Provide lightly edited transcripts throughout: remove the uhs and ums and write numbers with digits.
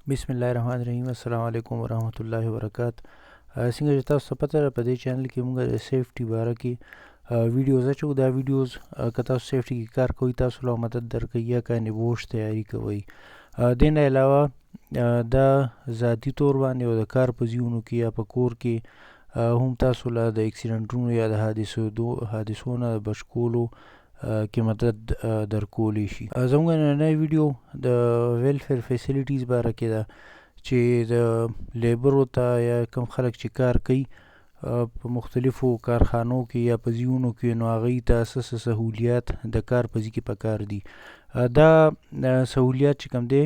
بسم الله الرحمن الرحیم. السلام علیکم ورحمۃ اللہ وبرکاتہ. څنګه چې تاسو ته پته ده په دې چینل کې موږ د سیفټي باره کې ویډیوز اچوو. دا ویډیوز که تاسو سیفټي کې کار کوئ تاسو له مدد درکوي یا که نبوش تیاری کوئ. دې نه علاوه دا ذاتي طور باندې او د کار په ځایونو کې یا په کور کې هم تاسو له د اکسیډنټونو یا د حادثو نه بچ کولو کې مدد درکولی شي. زموږ نننی ویډیو د ویلفیر فیسیلیټیز باره کې ده چې د لیبرو ته یا کوم خلک چې کار کوي په مختلفو کارخانو کې یا په ځایونو کې نو هغوی ته څه سهولیات د کار په ځای کې پکار دي. دا سهولیات چې کوم دی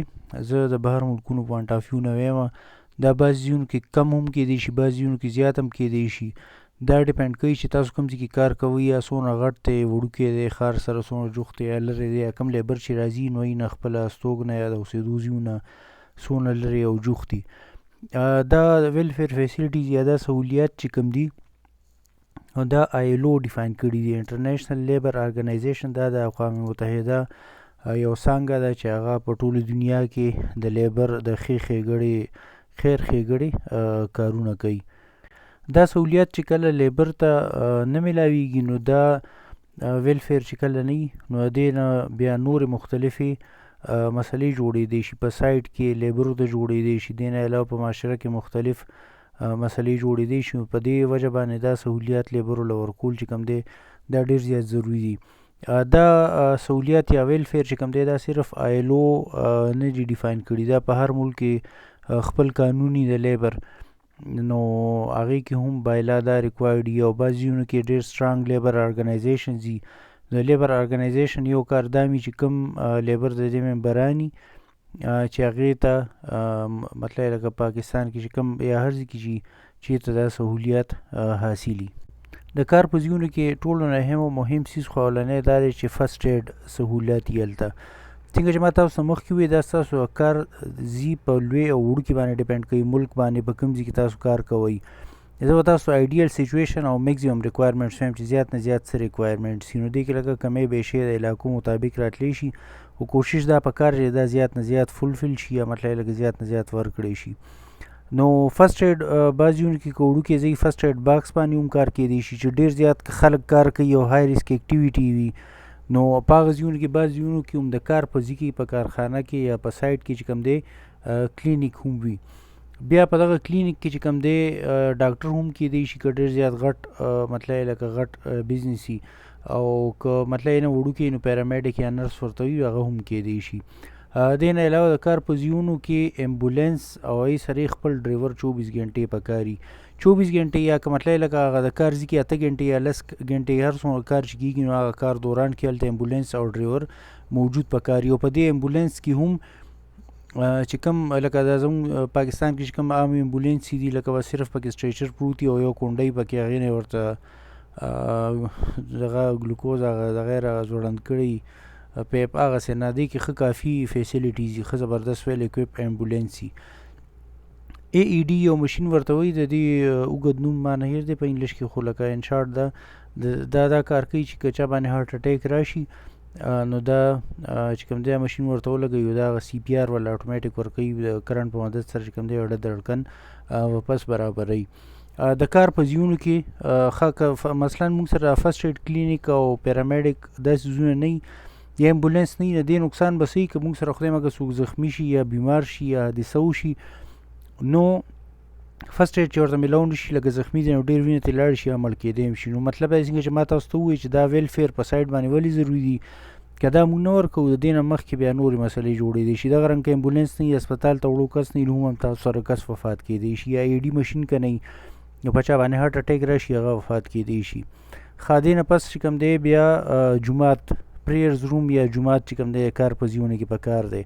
زه د بهر ملکونو پوینټ آف ویو نه ویم. دا بعض ځایونو کې کم هم کیدی شي، بعض ځایونو کې زیات هم کیدی شي. دا ډیپینډ کوي چې تاسو کوم ځای کې کار کوئ یا څومره غټ دی، وړوکی دی، ښار سره څومره جوخت دی یا لرې دی، یا کوم لیبر چې راځي نو یې نه خپله استوګنه یا د اوسېدو ځایونه څومره لرې او جوخت دي. دا ویلفیر فیسیلیټیز یا دا سهولیات چې کوم دي دا ILO ډیفاین کړي دي. انټرنیشنل لیبر ارګنایزیشن دا د اقوام متحده یو څانګه ده چې هغه په ټوله دنیا کې د لیبر د خیر ښېګړې کارونه کوي. دا سهولیات چې کله لیبر ته نه میلاویږي نو دا ویلفیر چې کله نه وي نو د دې نه بیا نورې مختلفې مسلې جوړېدی شي. په سایټ کې لیبرو ته جوړېدی شي، دې نه علاوه په معاشره کې مختلف مسلې جوړېدی شي. په دې وجه باندې دا سهولیات لیبرو له ورکول چې کوم دی دا ډېر زیات ضروري دي. دا سهولیات یا ویلفیر چې کوم دی دا صرف ILO نه دي ډیفاین کړي، دا په هر ملک کې خپل قانوني د لیبر نو هغې کې هم بایلا دا ریکوایرډ وي. او بعض ځایونو کې ډېر سټرانګ لیبر ارګنایزیشنز دي. د لیبر ارګنایزیشن یو کار دا وي چې کوم لیبر د دې ممبران چې هغې ته مطلب لکه پاکستان کې چې کوم یا هر ځای کې چې چېرته دا سهولیات حاصلي. د کار په ځایونو کې ټولو نه اهم او مهم څیز خو اولنی دا دی چې فرسټ ایډ سهولیات یې هلته. څنګه چې ما تاسو ته مخکې وویل دا ستاسو کار ځي په لوی او وړوکي باندې ډیپینډ کوي، ملک باندې په کوم ځای کې تاسو کار کوئ. زه به تاسو ایډیل سچویشن او میکزیمم ریکوایرمنټس وایم چې زیات نه زیات څه ریکوایرمنټس وي. نو دې کې لکه کمی بیشی د علاقو مطابق راتلی شي، خو کوشش دا پکار دی دا زیات نه زیات فلفل شي یا مطلب لکه زیات نه زیات ورکړی شي. نو فرسټ ایډ بعض ځایونو کې که وړوکی ځای فرسټ ایډ باکس باندې هم کار کیدی شي چې ډېر زیات خلک کار کوي او های ریسک اکټیویټي وي. نو په هغه ځایونو کې بعض ځایونو کې هم د کار په ځای کې په کارخانه کې یا په سایټ کې چې کوم دی کلینیک هم وي. بیا په دغه کلینیک کې چې کوم دی ډاکټر هم کیدی شي که ډېر زیات غټ مطلب لکه غټ بزنس وي، او که مطلب یې نه وړوکی نو پیرامیډیک یا نرس ورته وي هغه هم کیدی شي. دې نه علاوه د کار په ځایونو کې ایمبولینس او هغې سره خپل ډریور 24 غنټې پکار وي. 24 غنټې یا که مطلب لکه هغه د کار ځای کې 8 غنټې یا 10 غنټې هر څومره کار چې کېږي نو هغه کار دوران کې هلته ایمبولینس او ډریور موجود پکار وي. او په دې ایمبولینس کې هم چې کوم لکه دا زموږ پاکستان کې چې کوم عام ایمبولینس دي لکه به صرف پکې سټریچر پروت وي او یو کونډۍ پکې هغې نه ورته دغه ګلوکوز هغه دغه ځوړند کړی پیپ هغسې نه، دې کې ښه کافي فیسیلیټیز وي، ښه زبردست ویل اکوپ ایمبولینس وي. AED یو مشین ورته وایي، د دې اوږد نوم ما نه هېر دی په انګلیش کې، خو لکه ان شارټ دا کار کوي چې که چا باندې هارټ اټیک راشي نو دا چې کوم دی مشین ورته ولګوي دا هغه CPR ولا اټومیټیک ورکوي د کرنټ په مدد سره چې کوم دی اړه دړکن واپس برابروي. د کار په ځایونو کې مثلا موږ سره فرسټ ایډ کلینیک او پیرامیډیک داسې ځایونه نه وي یا ایمبولینس نه وي، د دې نقصان به څه وي که موږ سره خدای مکړه څوک زخمي شي یا بیمار شي یا حادثه وشي نو فرسټ ایډ چې ورته میلاو نه شي لکه زخمي دی نو ډېر وینې ته لاړ شي یا مړ کېدی هم شي. نو مطلب دا څنګه چې ما تاسو ته ووایي چې دا ویلفیر په سایډ باندې ولې ضروري دي، که دا موږ نه ورکوو د دې نه مخکې بیا نورې مسلې جوړېدی شي. دغه رنګ که ایمبولینس نه وي اسپتال ته وړو کس نه وي نو هم تاسو سره کس وفات کېدی شي، یا AED مشین که نه وي نو په چا باندې هارټ اټیک راشي هغه وفات کېدی شي. دې نه پس چې کوم دی بیا جومات پریرز روم یا جومات چې کوم دی کار په ځایونو کې پکار دی.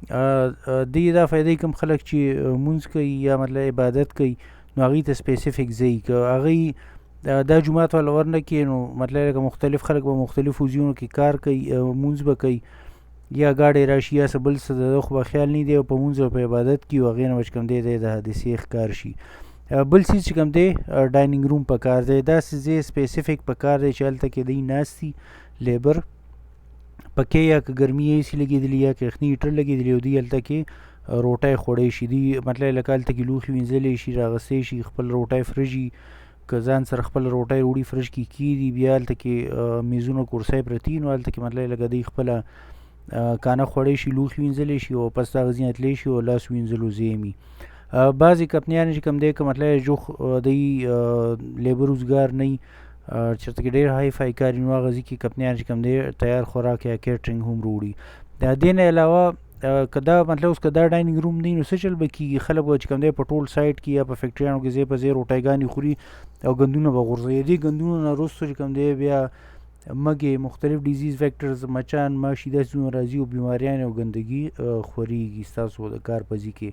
دې دا فایدې کوم خلک چې مونځ کوي یا مطلب عبادت کوي نو هغوی ته سپیسیفک ځای که هغوی دا جومات والا ورنه کړي نو مطلب لکه مختلف خلک به مختلفو ځایونو کې کار کوي، مونځ به کوي یا ګاډی راشي یا څه بل څه د ده خو به خیال نه دی او په مونځ او په عبادت کې وي هغې نه به چې کوم دی د حادثې ښکار شي. بل څیز چې کوم دی ډایننګ روم پکار دی، داسې ځای سپیسیفک پکار دی چې هلته کې دی ناست وي لیبر پکې، یا که ګرمي ایسي لګېدلي یا که یخني هیټر لګېدلي او دوی هلته کې روټۍ خوړی شي دي مطلب لکه هلته کې لوښي وینځلی شي راغستی شي خپل روټۍ فرجي که ځان سره خپل روټۍ وړي فرج کې کېږدي بیا هلته کې میزونه کورسۍ پرتي نو هلته کې مطلب لکه دوی خپله کانه خوړی شي لوښي وینځلی شي او پس د هغه ځینې تللی شي او لاس وینځلو ځای وي. بعضې کمپنیانې چې کوم دی که مطلب جوخ دی لیبر روزګار نه وي چېرته کې ډېر های فای کار نو هغه ځای کې کمپنیان چې کوم دی تیار خوراک یا کیټرینګ هم راوړي. د دې نه علاوه که دا مطلب اوس که دا ډایننګ روم نه وي نو څه چل به کېږي خلک به چې کوم دی په ټول سایټ کې یا په فیکټریانو کې ځای په ځای روټیګانې خوري او ګندونه به غورځوي. دې ګندونو نه وروسته چې کوم دی بیا مګې مختلف ډیزیز فیکټرز مچان ماشي داسې څومره راځي او بیماریانې او ګندګي خورېږي ستاسو د کار په ځای کې.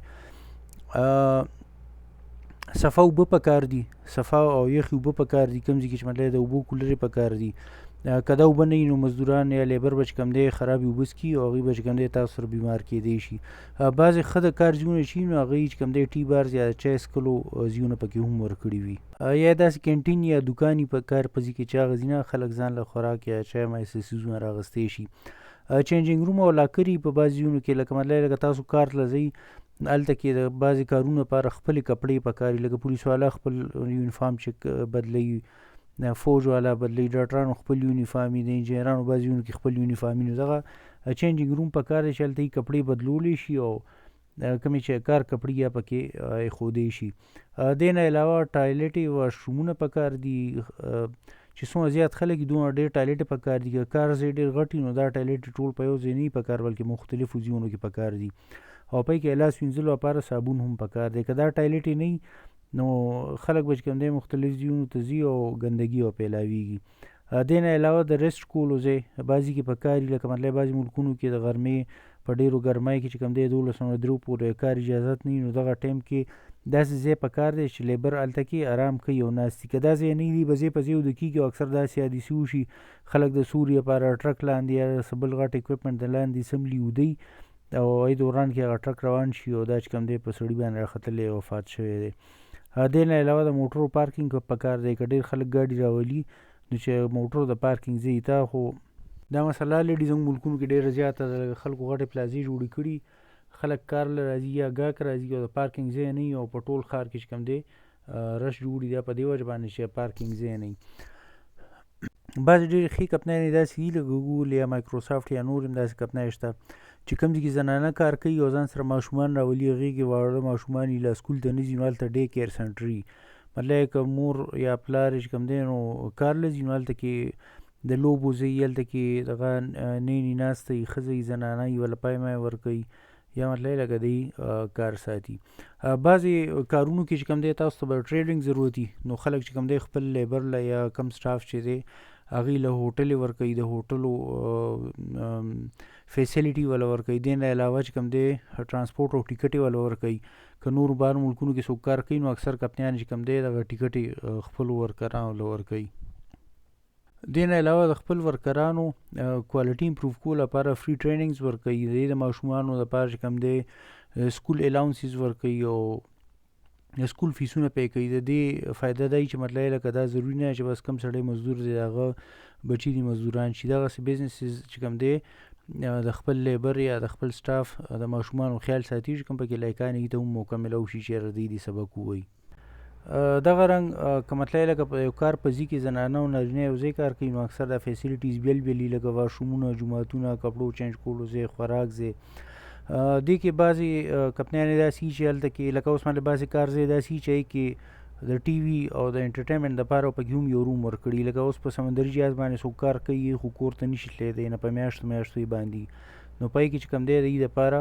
صفا اوبه پکار دي صفا او یخې اوبه پکار دي کوم ځای کې چې مطلب د اوبو کولرې پکار دي. که دا اوبه نه وي نو مزدوران یا لیبر به چې کوم دی خرابې اوبه څکي او هغوی به چې کوم دی تاسو سره بیمار کېدی شي. بعضې ښه د کار ځایونه چې وي نو هغوی چې کوم دی ټي بارز یا چای څښلو ځایونه پکې هم ورکړي وي یا داسې کینټین یا دوکان یي په کار په ځای کې چې هغه ځای نه خلک ځان له خوراک یا چای مایسته څیزونه راغستی شي. چینجینګ روم او لاکر یي په بعضې ځایونو کې لکه مطلب لکه تاسو کار ته ځئ هلته کې د بعضې کارونو لپاره خپلې کپړې پکار وي لکه پولیس والا خپل یونیفارم چې بدلوي فوج والا بدلوي ډاکټرانو خپل یونیفارم وي د انجینرانو بعضې ځایونو کې خپل یونیفارم وي نو دغه چینجینګ روم پکار دی چې هلته یې کپړې بدلولی شي او کومې چې کار کپړې یا پکې ایښودی شي. دې نه علاوه ټایلټ واشرومونه پکار دي چې څومره زیات خلک وي دومره ډېر ټایلټ پکار دي. که کار ځای ډېر غټ وي نو دا ټایلټ ټول په یو ځای نه وي پکار بلکې مختلفو ځایونو کې پکار دي او پای کې لاس وینځلو لپاره صابون هم پکار دی. که دا ټایلټ یې نه وي نو خلک به چې کوم دی مختلف ځایونو ته ځي او ګندګي او پیلاویږي. دې نه علاوه د ریسټ کولو ځای بعضې کې پکار وي لکه مطلب بعضې ملکونو کې د غرمې په ډېرو ګرمۍ کې چې کوم دی 12:03 پورې کار اجازت نه وي نو دغه ټایم کې داسې ځای پکار دی چې لیبر هلته کې آرام کوي او ناستي. که دا ځای نه وي به ځای په ځای وده کېږي او اکثر داسې حادثې وشي خلک د سوري لپاره ټرک لاندې یا څه بل غټ اکوپمنټ د لاندې سملي ودی او ای دوران کې هغه ټرک روان شي او دا چې کوم دی په سړي باندې راختلی وفات شوی دی. دې نه علاوه د موټرو پارکینګ پکار دی. که ډېر خلک ګاډي راولي نو چې موټرو د پارکینګ ځای تا خو دا مسله لیډي زموږ ملکونو کې ډېره زیاته ده. خلکو غټې پلازې جوړې کړي خلک کار له راځي یا ګاک راځي او د پارکینګ ځای نه وي او په ټول ښار کې چې کوم دی رش جوړي دا په دې وجه باندې چې پارکینګ ځای نه وي. بعضې ډېرې ښې کمپنیانې داسې دي لکه ګوګل یا مایکروسافټ یا نور هم داسې کمپنۍ شته چې کوم ځای کې زنانه کار کوي او ځان سره ماشومان راولي هغې کې واړه ماشومان وي لا سکول ته نه ځي نو هلته ډے کیر سنټر وي مطلب که مور یا پلار چې کوم دی نو کار له ځي نو هلته کې د لوبو ځای هلته کې دغه نینې ناسته وي ښځه وي زنانه وي وله پای مای ورکوي یا مطلب لکه دی کار ساتي. بعضې کارونو کې چې کوم دی تاسو ته به ټریډنګ ضرورت وي نو خلک چې کوم دی خپل لیبر له یا کم سټاف چې دی هغوی له هوټلې ورکوي د هوټلو فیسیلیټي وله ورکوي. دې نه علاوه چې کوم دی ټرانسپورټ او ټیکټ یې وله ورکوي. که نور بهر ملکونو کې څوک کار کوي نو اکثر کمپنیان چې کوم دی دغه ټیکټ یې خپلو ورکرانو له ورکوي. دې نه علاوه د خپل ورکرانو کوالټي امپروف کولو لپاره فری ټریننګز ورکوي. د دې د ماشومانو دپاره چې کوم دی سکول الاونسز ورکوي او سکول فیسونه پی کوي. د دې فایده دا چې مطلب لکه دا ضروري نه چې بس کم سړی مزدور دی هغه بچي دي مزدوران شي. دغسې بزنسز چې کوم دی د خپل لیبر یا د خپل سټاف د ماشومانو خیال ساتي چې کوم پکې لایقان هغوی ته هم موقع میلاو شي چې دوی دې سبق ووایي. دغه رنګ که مطلب لکه په یو کار په ځای کې زنانه او نارینه یو ځای کار کوي نو اکثر دا فیسیلیټیز بیل بیل وي لکه واشرومونه جوماتونه کپړو چینج کولو ځای خوراک ځای. دې کې بعضې کمپنیانې داسې چې هلته کې لکه اوس باندې بعضې کار ځای داسې چې کې د ټي وي او د انټرټینمنټ دپاره پکې هم یو روم ورکړي. لکه اوس په سمندري جهاز باندې څوک کار کوي خو کور ته نشي تللی نه په میاشتو میاشتو یې باندې نو پای کې چې کوم دی د دې دپاره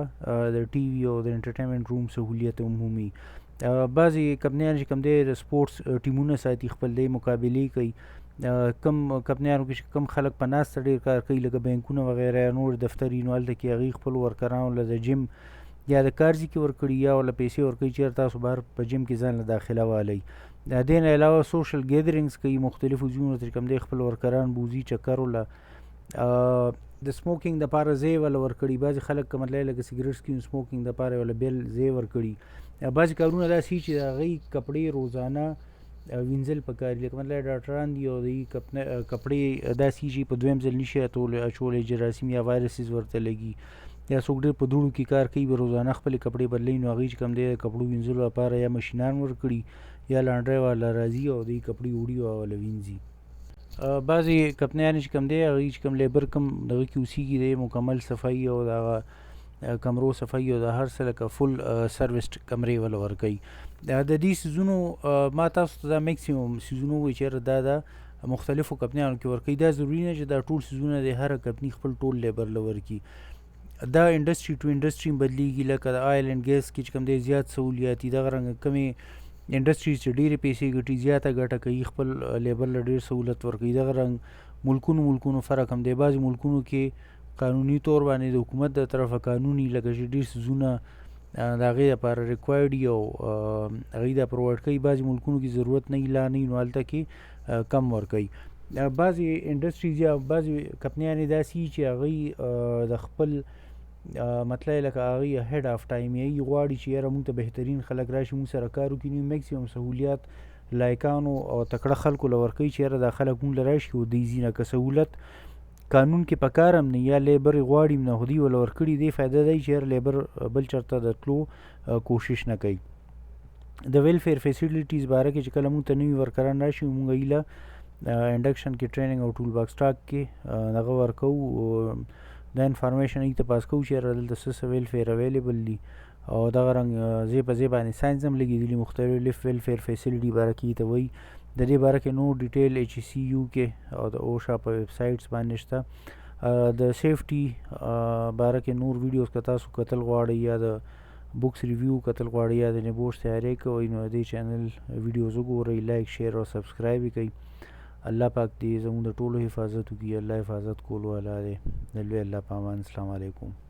د ټي وي او د انټرټینمنټ روم سهولیت هم وي. بعضې کمپنیان چې کوم دی د سپورټس ټیمونه ساتي خپل دی مقابلې کوي. کم کمپنیانو کې چې کم خلک په ناسته ډېر کار کوي لکه بینکونه وغیره یا نور دفتر وي نو هلته کې هغوی خپل ورکرانو له د جم یا د کار ځای کې ورکړي یا ورله پیسې ورکوي چېرته تاسو بهر په جم کې ځان له داخله والی. دې نه علاوه سوشل ګیدرینګز کوي مختلفو ځایونو ته چې کوم دی خپل ورکران بوځي چکر وله د سموکینګ دپاره ځای وله ورکړي. بعضې خلک که مطلب لکه سګرټ څکي نو سموکینګ دپاره وله بیل ځای ورکړي. بعضې کارونه داسې چې د هغوی کپړې روزانه وینځل پکار دي لکه مطلب ډاکټران دي او د کپړې داسې چې په دویم ځل نشي اچولی جراثیم یا وایرسز ورته لګي یا څوک ډېر په دوړو کې کار کوي، به روزانه خپلې کپړې بدلوي، نو هغوی چې کوم دی د کپړو وینځلو لپاره یا مشینان ورکړي یا لانډری والا راځي او دوی کپړې وړي او هغه له وینځي. بعضې کمپنیانې چې کوم دی هغوی چې کوم لیبر کوم دغه کې اوسېږي دی مکمل صفایي او د هغه کمرو صفایي او د هر څه لکه فل سروسډ کمرې وله ورکوي. د دې څیزونو ما تاسو ته دا میکسیمم څیزونه ووایي چېرې دا د مختلفو کمپنیانو کې ورکوي. دا ضروري نه چې دا ټول څیزونه د هره کمپني خپل ټول لیبر له ورکړي. دا انډسټري ټو انډسټري بدلیږي، لکه د آیل اینډ ګیس کې چې کوم دی زیات سهولیات دي، دغه رنګه کمې انډسټریز چې ډېرې پیسې ګټي زیاته ګټه کوي، خپل لیبر له ډېر سهولت ورکوي. دغه رنګ ملکونو فرق هم دی. بعضې ملکونو کې قانوني طور باندې د حکومت د طرفه قانوني لکه چې ډېر څیزونه د هغې دپاره ریکوایرډ وي او هغوی دا پرووایډ کوي. بعضې ملکونو کې ضرورت نه وي، لا نه وي، نو هلته کې کم ورکوي. بعضې انډسټریز یا بعضې کمپنیانې داسې وي چې هغوی د خپل مطلب لکه هغوی هیډ آف ټایم یې غواړي چې یاره موږ ته بهترین خلک راشي موږ سره کار وکړي، نو میکسیمم سهولیات لایقانو او تکړه خلکو له ورکوي چې یاره دا خلک موږ له راشي او دوی ځي نه. که سهولت قانون کې پکار هم نه یا لیبر یې غواړي نه خو دوی وله ورکړي، دې فایده دی چې یاره لیبر بل چېرته د تلو کوشش نه کوي. د ویلفیر فیسیلیټیز باره کې چې کله موږ ته نوي ورکران راشي موږ هغوی له انډکشن کې ټریننګ او ټول باکس ټاک کې دغه ورکوو، دا انفارمیشن هغوی ته پاس کوو چې یاره دلته څه ویلفیر اویلیبل دي او دغه رنګ ځای په ځای باندې ساینس هم لګېدلي مختلف ویلفیر فیسیلیټي باره کې ته وایي. د دې باره کې نور ډیټیل HCU کې او د اوشا په ویب سایټس باندې شته. د سیفټي باره کې نور ویډیوز که تاسو کتل غواړئ یا د بکس ریویو کتل غواړئ یا د نبوش تیاری کوئ نو د دې چینل ویډیوز وګورئ، لایک شیر او سبسکرایب یې کوئ. الله پاک دې زموږ د ټولو حفاظت وکړي. الله حفاظت کولو والا دی. د لوی الله په امان. السلام علیکم.